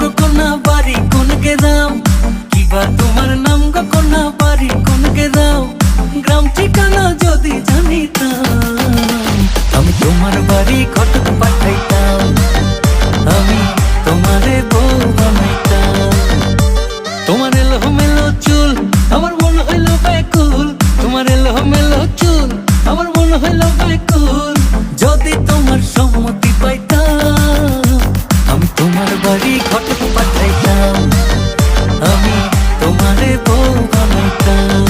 গো কোনা বাড়ি কোন গ্রাম, কিবা তোমার নাম গো কোনা বাড়ি কোন গ্রাম, গ্রাম ঠিকানা যদি জানিতাম আমি তোমার বাড়ি ঘটক পাঠাইতাম, আমি তোমারে বউ বানাইতাম। তোমার এলোমেলো চুল আমার মন হইল ব্যাকুল, তোমার এলোমেলো চুল আমার মন হইল ব্যাকুল, যদি তোমার সম্মতি পাইতাম আমি তোমার বাড়ি ঘটক পাঠাইতাম, আমি তোমারে বউ বানাইতাম।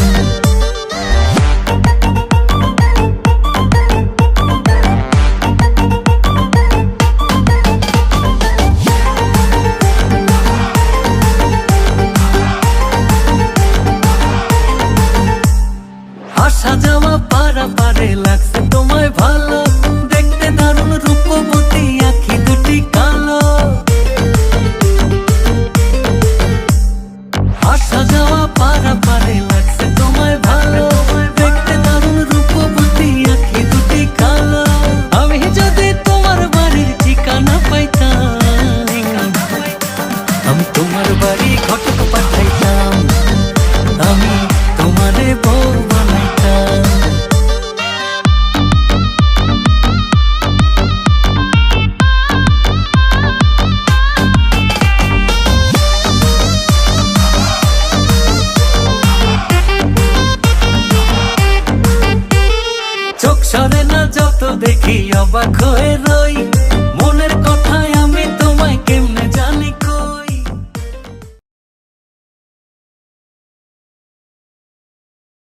আসা যাওয়া পারা পারে লাগছে তোমায় ভালো, দেখতে দারুণ রূপবতী আঁখি দুটি কালো। আসা যাওয়া পারা পারে লাগছে তোমায় ভালো, দেখতে দারুণ রূপবতী আঁখি দুটি কালো। আমি যদি তোমার বাড়ির ঠিকানা পাইতাম আমি তোমার বাড়ি ঘটক পাঠাইতাম, আমি তোমারে বউ বানাইতাম। চোখ সরে না যত দেখি অবাক হয়ে রই,